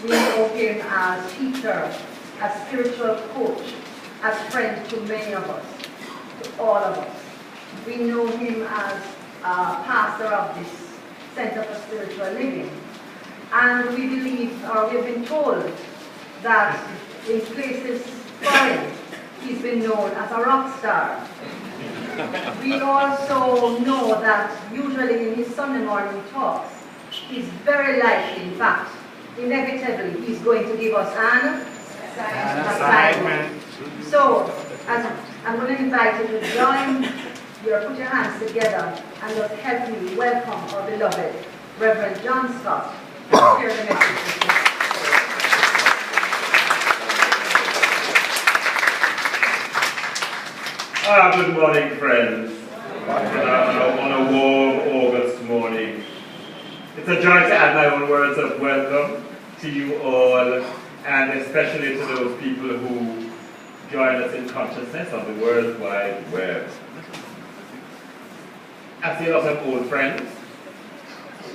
We know him as teacher, as spiritual coach, as friend to many of us, to all of us. We know him as pastor of this Center for Spiritual Living. And we believe, or we've been told, that in places foreign, he's been known as a rock star. We also know that usually in his Sunday morning talks, he's very likely, in fact, inevitably, he's going to give us an assignment. So, I'm going to invite you to join, put your hands together, and just help me welcome our beloved Reverend John Scott to share the message with us. Good morning, friends. On a warm August morning. It's a joy to add my own words of welcome to you all, and especially to those people who join us in consciousness on the World Wide Web. I see a lot of old friends,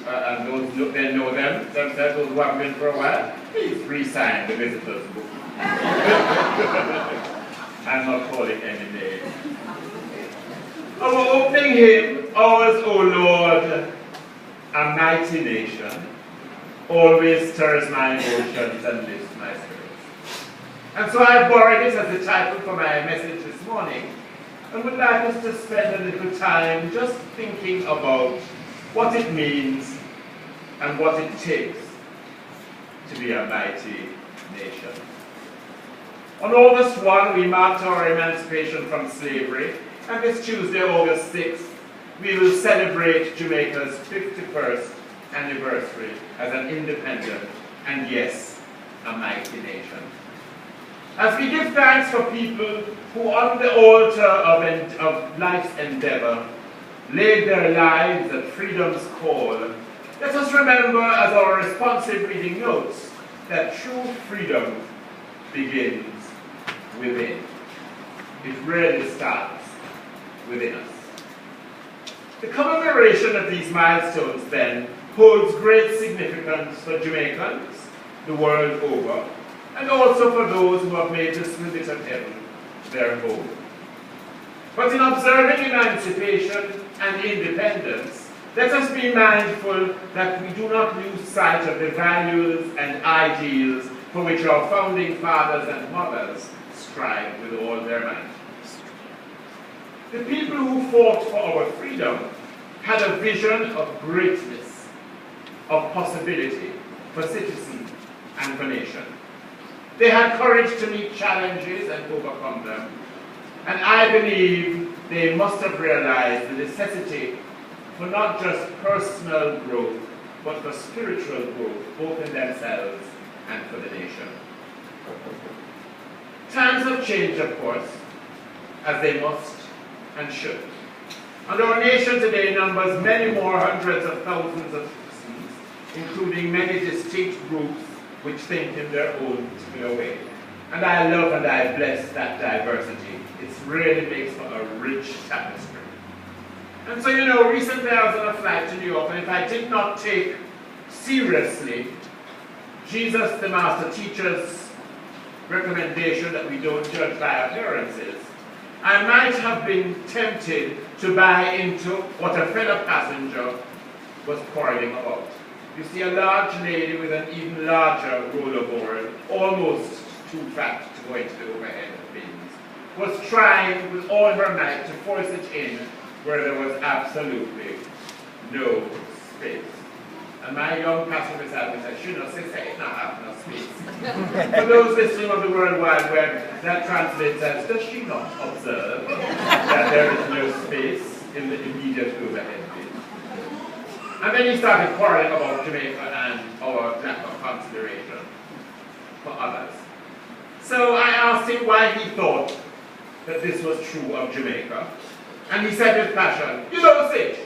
and those who know them themselves, those who haven't been for a while. Please re-sign the visitors book. I'm not calling any names. Our opening hymn, Ours, O Lord, a mighty nation, always stirs my emotions and lifts my spirits. And so I borrowed it as the title for my message this morning, and would like us to spend a little time just thinking about what it means and what it takes to be a mighty nation. On August 1, we marked our emancipation from slavery, and this Tuesday, August 6th, we will celebrate Jamaica's 51st anniversary as an independent and, yes, a mighty nation. As we give thanks for people who on the altar of life's endeavor laid their lives at freedom's call, let us remember as our responsive reading notes that true freedom begins within. It really starts within us. The commemoration of these milestones, then, holds great significance for Jamaicans the world over, and also for those who have made this little bit of heaven their home. But in observing emancipation and independence, let us be mindful that we do not lose sight of the values and ideals for which our founding fathers and mothers strive with all their might. The people who fought for our freedom had a vision of greatness, of possibility for citizen and for nation. They had courage to meet challenges and overcome them. And I believe they must have realized the necessity for not just personal growth, but for spiritual growth, both in themselves and for the nation. Times have changed, of course, as they must and should. And our nation today numbers many more hundreds of thousands of citizens, including many distinct groups which think in their own particular way. And I love and I bless that diversity. It really makes for a rich tapestry. And so, recently I was on a flight to New York, and if I did not take seriously Jesus, the Master Teacher's recommendation that we don't judge by appearances, I might have been tempted to buy into what a fellow passenger was quarreling about. You see a large lady with an even larger rollerboard, almost too fat to go into the overhead bins, was trying with all her might to force it in where there was absolutely no space. And my young passenger beside me said, "Shouldn't say it not have no space." For those listening on the World Wide Web, that translates as, does she not observe that there is no space in the immediate overhead bin? And then he started quarreling about Jamaica and our lack of consideration for others. So I asked him why he thought that this was true of Jamaica. And he said with passion, "You don't see it.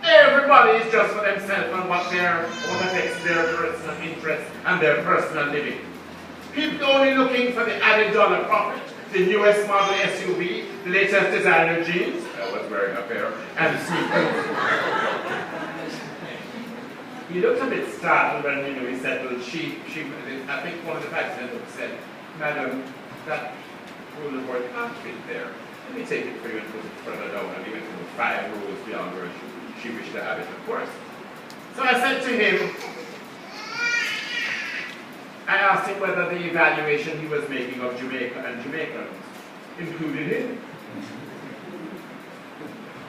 Everybody is just for themselves and what affects their personal interests and their personal living. People only looking for the added dollar profit, the newest model SUV, the latest designer jeans," I was wearing a pair, "and sneakers." He looked a bit startled when he settled I think one of the participants said, Madam, that rule of word can't fit there. Let me take it for you and put it further down, and even put 5 rows beyond where she wished to have it, of course. So I said to him, I asked him whether the evaluation he was making of Jamaica and Jamaicans included him.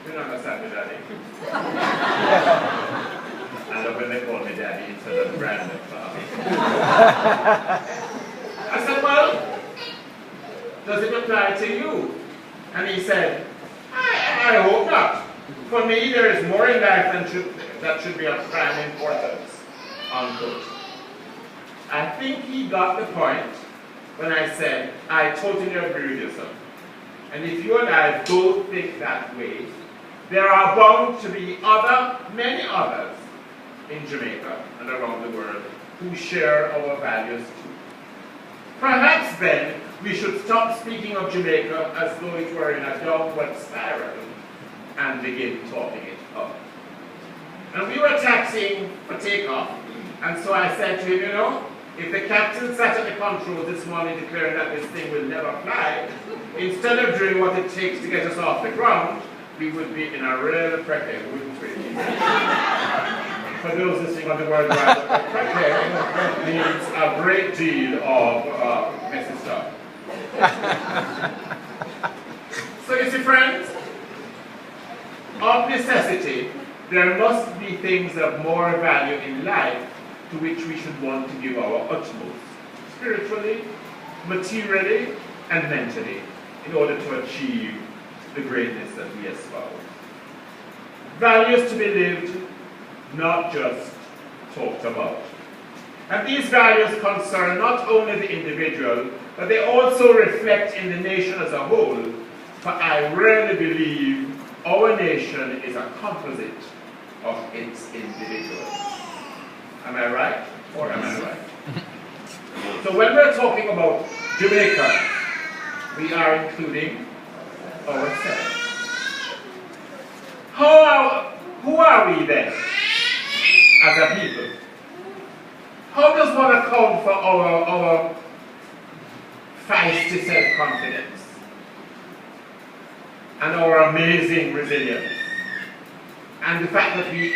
You don't understand me, Daddy? And when they call me Daddy instead of random father. I said, well, does it apply to you? And he said, I hope not. For me, there is more in life that should be of prime importance. Unquote. I think he got the point when I said, I totally agree with you, son. And if you and I both think that way, there are bound to be many others in Jamaica and around the world who share our values too. Perhaps then we should stop speaking of Jamaica as though it were in a downward spiral and begin talking it up. And we were taxiing for takeoff, and so I said to him, you know, if the captain sat at the controls this morning declaring that this thing will never fly, instead of doing what it takes to get us off the ground, we would be in a real prepare, wouldn't we? For those listening on the World Wide Web, prepare means a great deal of messy stuff. So you see, friends, of necessity, there must be things of more value in life to which we should want to give our utmost, spiritually, materially, and mentally, in order to achieve the greatness that we espouse. Values to be lived, not just talked about. And these values concern not only the individual, but they also reflect in the nation as a whole, for I really believe our nation is a composite of its individuals. Am I right, or am I right? So when we're talking about Jamaica, we are including ourselves. Who are we then, as a people? How does one account for our feisty self-confidence and our amazing resilience, and the fact that we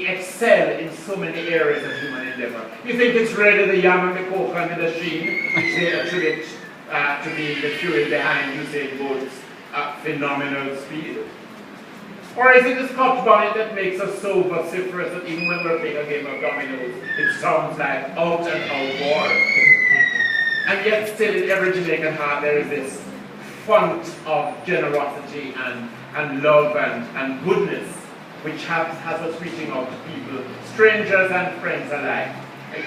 excel in so many areas of human endeavor? You think it's really the yam and the coke and the sheen which they attribute to be the fuel behind Usain Bolt's phenomenal speed? Or is it the Scotch bonnet that makes us so vociferous that even when we're playing a game of dominoes, it sounds like out and out war? And yet still in every Jamaican heart there is this font of generosity and love and goodness, which has us reaching out to people, strangers and friends alike.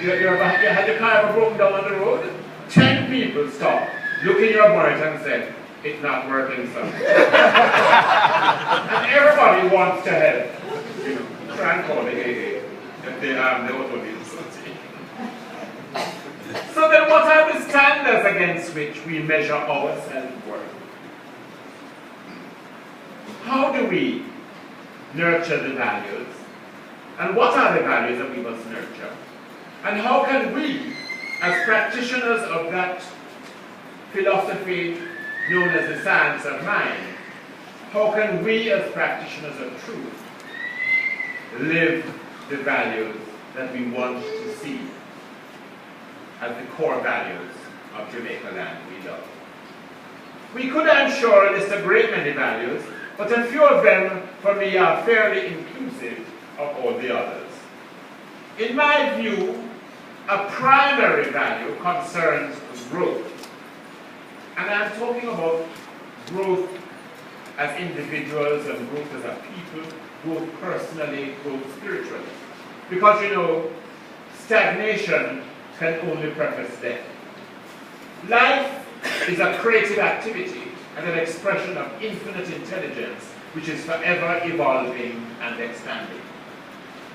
You had your car ever broken down on the road? 10 people stopped, look in your bonnet and said, it's not working, son. And everybody wants to help. You know, try and call the AA if they have the authorities. So then what are the standards against which we measure our self-worth? How do we nurture the values? And what are the values that we must nurture? And how can we, as practitioners of that philosophy known as the science of mind, how can we as practitioners of truth live the values that we want to see as the core values of Jamaica land we love? We could, I'm sure, list a great many values, but a few of them for me are fairly inclusive of all the others. In my view, a primary value concerns growth. And I'm talking about growth as individuals and growth as a people, growth personally, growth spiritually. Because, you know, stagnation can only preface death. Life is a creative activity and an expression of infinite intelligence which is forever evolving and expanding.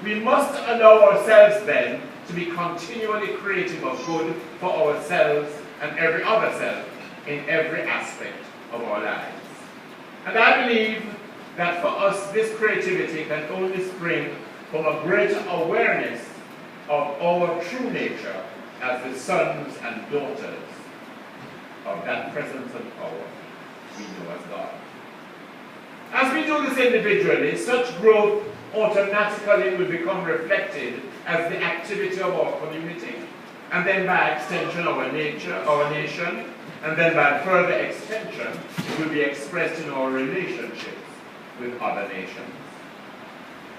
We must allow ourselves then to be continually creative of good for ourselves and every other self in every aspect of our lives. And I believe that for us this creativity can only spring from a greater awareness of our true nature as the sons and daughters of that presence and power we know as God. As we do this individually, such growth automatically will become reflected as the activity of our community, and then by extension our nation, and then by further extension it will be expressed in our relationships with other nations.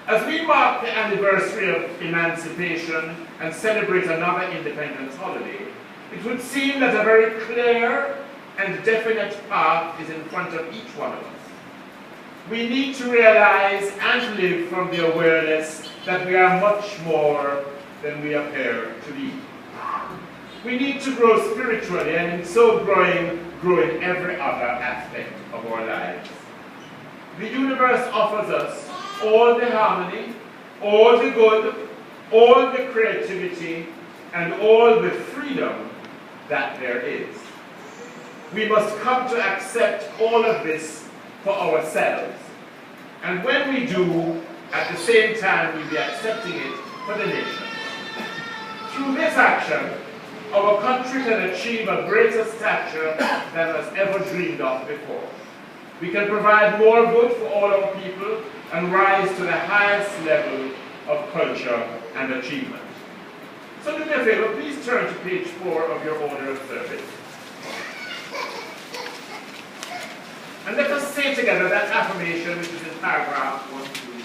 As we mark the anniversary of emancipation and celebrate another independence holiday, it would seem that a very clear and definite path is in front of each one of us. We need to realize and live from the awareness that we are much more than we appear to be. We need to grow spiritually, and in so growing in every other aspect of our lives. The universe offers us all the harmony, all the good, all the creativity, and all the freedom that there is. We must come to accept all of this for ourselves. And when we do, at the same time we'll be accepting it for the nation. Through this action, our country can achieve a greater stature than was ever dreamed of before. We can provide more good for all our people and rise to the highest level of culture and achievement. So do me a favor, please turn to page 4 of your order of service. And let us say together that affirmation which is in paragraph 1, 2, 3,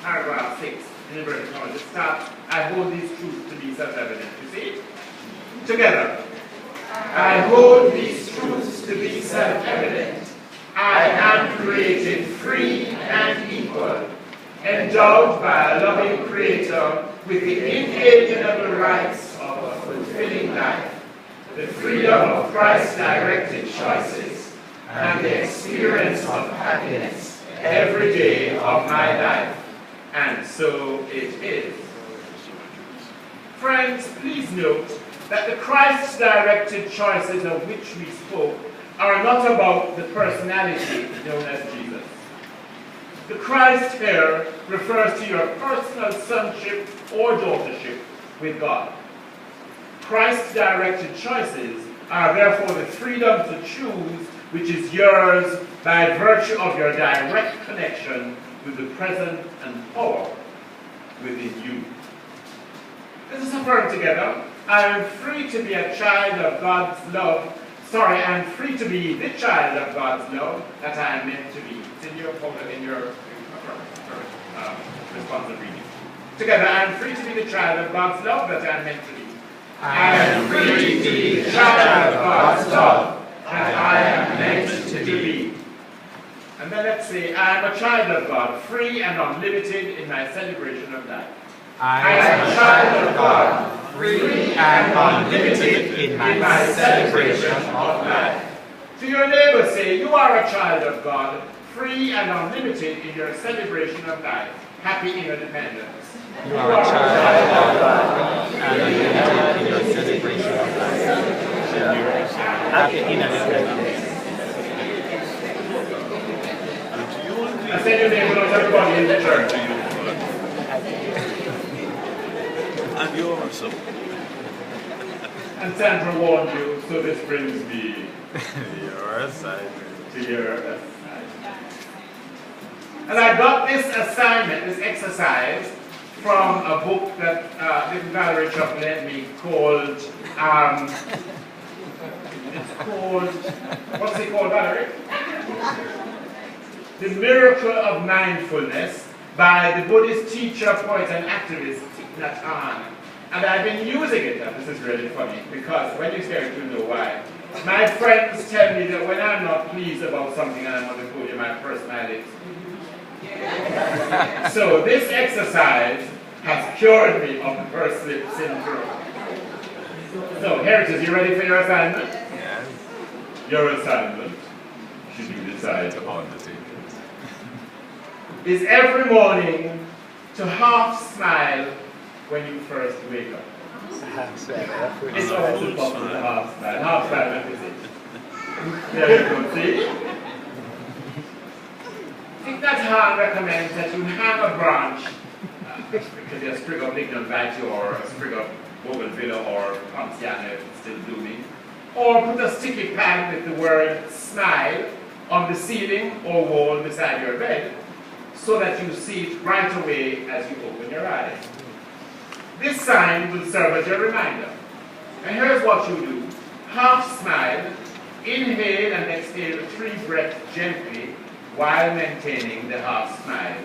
4, paragraph 6, in inverted commas. It starts, I hold these truths to be self-evident. You see it? Together. I hold these truths to be self-evident. I am created free and equal, endowed by a loving Creator with the inalienable rights of a fulfilling life, the freedom of Christ-directed choices, and the experience of happiness every day of my life. And so it is. Friends, please note that the Christ-directed choices of which we spoke are not about the personality known as Jesus. The Christ here refers to your personal sonship or daughtership with God. Christ-directed choices are therefore the freedom to choose which is yours by virtue of your direct connection with the present and power within you. Let us affirm together, I am free to be a child of God's love. I am free to be the child of God's love that I am meant to be. It's in your responsive reading. Together, I am free to be the child of God's love that I am meant to be. I am free to be the child of God's love that I am meant to be. And then let's say, I am a child of God, free and unlimited in my celebration of life. I am a child of God, free and unlimited in my celebration of life. To your neighbor say, you are a child of God, free and unlimited in your celebration of life. Happy interdependence. You are a child of God, and unlimited in your celebration of life. Happy interdependence. I say your name to everybody in the church. And yours. And Sandra warned you, so this brings me Your assignment. to your assignment. And I got this assignment, this exercise, from a book that little Valerie Chuck lent me called, it's called, what's it called, Valerie? The Miracle of Mindfulness by the Buddhist teacher, poet, and activist Thich Nhat Hanh. And I've been using it, and this is really funny, because when you hear it, you'll know why. My friends tell me that when I'm not pleased about something and I'm on the podium, my personality. So this exercise has cured me of the first slip syndrome. So here it is. You ready for your assignment? Yes. Your assignment, should you decide to Undertake it. is every morning to half smile when you first wake up. It's always possible to half smile. Half smile, that is it. There you go, see? Thich Nhat Hanh recommends that you hang a branch It could be a sprig of lignum vitae or a sprig of bougainvillea or ponciana if it's still blooming. Or put a sticky pad with the word smile on the ceiling or wall beside your bed so that you see it right away as you open your eyes. This sign will serve as your reminder. And here's what you do. Half smile, inhale and exhale 3 breaths gently while maintaining the half smile.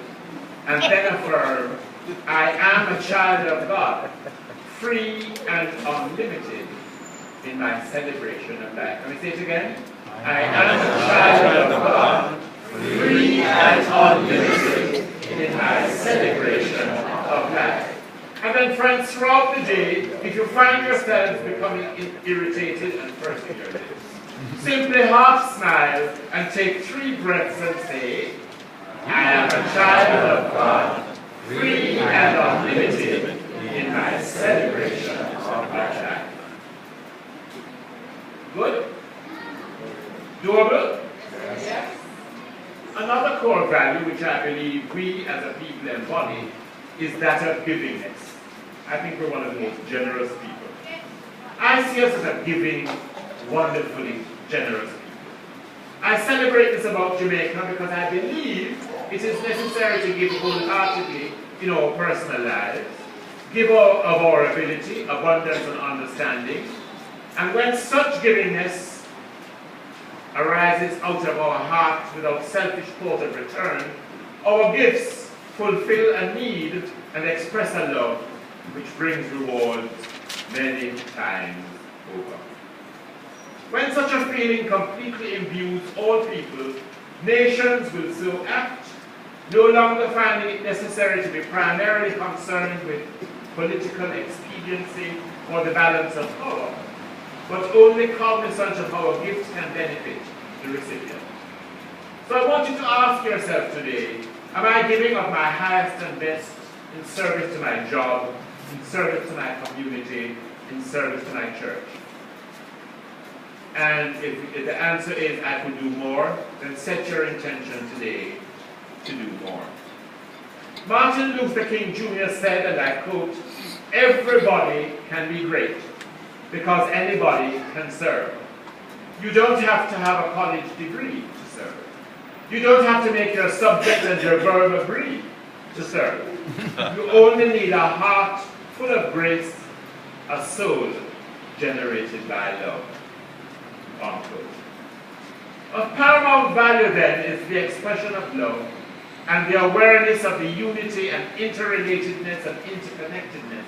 And then affirm, I am a child of God, free and unlimited in my celebration of life. Can we say it again? I am a child of God, free and unlimited in my celebration of life. And then friends, throughout the day, if you find yourselves becoming irritated and pursing your lips, simply half smile and take 3 breaths and say, I am a child of God, free and unlimited in my celebration of life. Good? Doable? Yes. Another core value which I believe we as a people embody is that of givingness. I think we're one of the most generous people. I see us as a giving, wonderfully generous people. I celebrate this about Jamaica because I believe it is necessary to give wholeheartedly in our personal lives, give of our ability, abundance and understanding, and when such givingness arises out of our hearts without selfish thought of return, our gifts fulfill a need and express a love which brings rewards many times over. When such a feeling completely imbues all people, nations will so act, no longer finding it necessary to be primarily concerned with political expediency or the balance of power, but only cognizant of how a gift can benefit the recipient. So I want you to ask yourself today, am I giving of my highest and best in service to my job, in service to my community, in service to my church? And if the answer is I could do more, then set your intention today to do more. Martin Luther King Jr. said, and I quote, everybody can be great because anybody can serve. You don't have to have a college degree to serve. You don't have to make your subject and your verb agree to serve. You only need a heart full of grace, a soul generated by love. Unquote. Of paramount value then is the expression of love and the awareness of the unity and interrelatedness and interconnectedness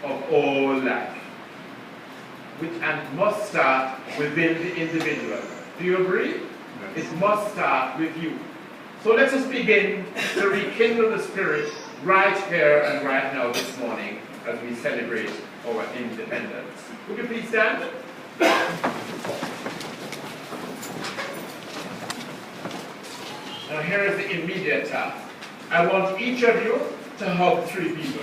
of all life, which and must start within the individual. Do you agree? Yes. It must start with you. So let us begin to rekindle the spirit right here and right now this morning as we celebrate our independence. Would you please stand? Now here is the immediate task. I want each of you to hug 3 people.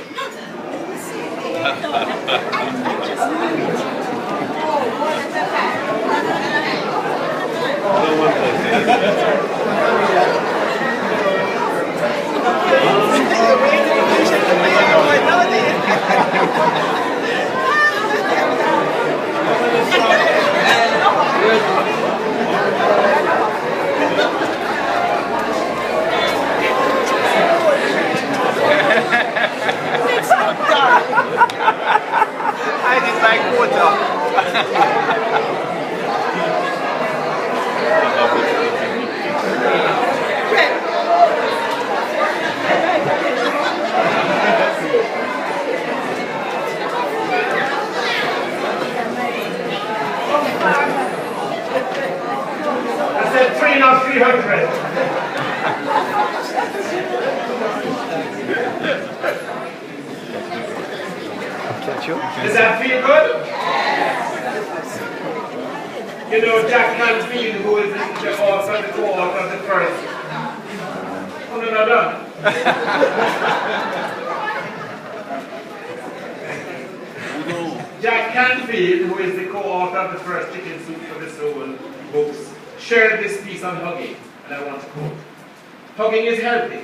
I just like water. I said 3, not 300. Does that feel good? You know, Jack Canfield, who is the author, the co-author of the first. Oh, no, done. Jack Canfield, who is the co-author of the first Chicken Soup for the Soul books, shared this piece on hugging, and I want to quote. Hugging is healthy.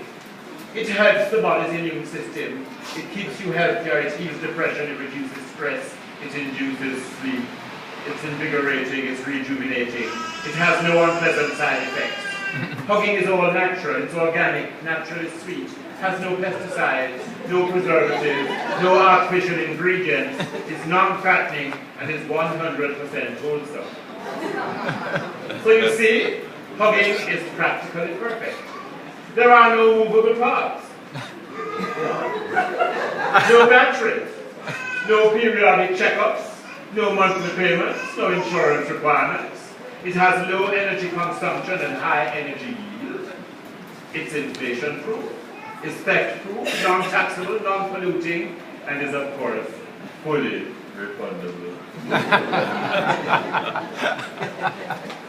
It helps the body's immune system. It keeps you healthier. It heals depression. It reduces stress. It induces sleep. It's invigorating. It's rejuvenating. It has no unpleasant side effects. Hugging is all natural. It's organic. Natural is sweet. Has no pesticides, no preservatives, no artificial ingredients. It's non-fattening and is 100% wholesome. So you see, hugging is practically perfect. There are no movable parts, no batteries, no periodic checkups, no monthly payments, no insurance requirements. It has low energy consumption and high energy yield. It's inflation-proof, is theft-proof, non-taxable, non-polluting, and is, of course, fully refundable.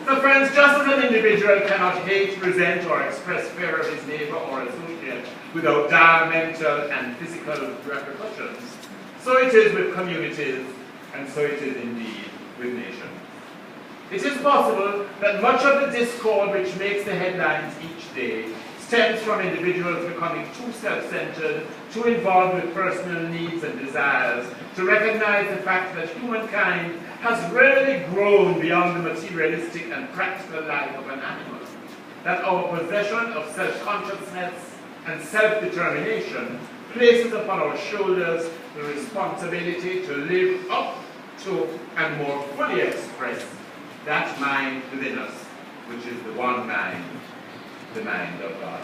So friends, just as an individual cannot hate, resent, or express fear of his neighbor or associate without dire mental and physical repercussions, so it is with communities, and so it is indeed with nations. It is possible that much of the discord which makes the headlines each day stems from individuals becoming too self-centered, too involved with personal needs and desires, to recognize the fact that humankind has rarely grown beyond the materialistic and practical life of an animal, that our possession of self-consciousness and self-determination places upon our shoulders the responsibility to live up to and more fully express that mind within us, which is the one mind, the mind of God.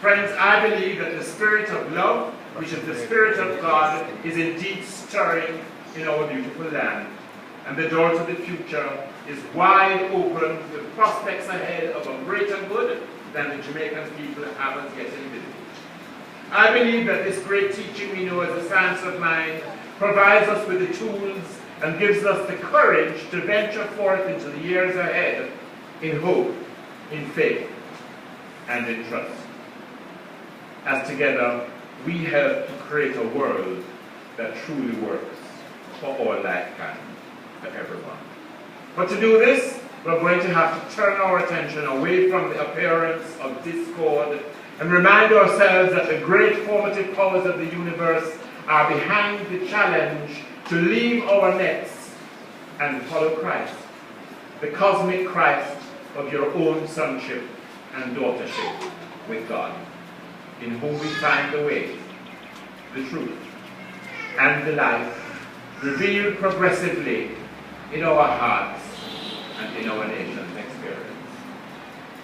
Friends, I believe that the spirit of love, which is the spirit of God, is indeed stirring in our beautiful land, and the door to the future is wide open with prospects ahead of a greater good than the Jamaican people have as yet envisaged. I believe that this great teaching we know as the science of mind provides us with the tools and gives us the courage to venture forth into the years ahead in hope, in faith, and in trust. As together, we help to create a world that truly works for all lifetime, for everyone. But to do this, we're going to have to turn our attention away from the appearance of discord and remind ourselves that the great formative powers of the universe are behind the challenge to leave our nets and follow Christ, the cosmic Christ of your own sonship and daughtership with God, in whom we find the way, the truth, and the life revealed progressively in our hearts and in our nation's experience.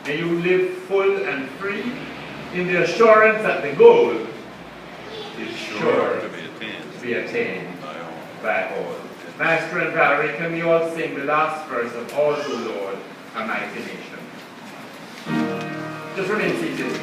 May you live full and free in the assurance that the goal is sure to be attained by all. Master and Valerie, can we all sing the last verse of All Who Lord, a Mighty Nation? Just remain seated.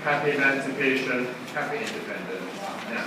Happy emancipation, happy independence. Now.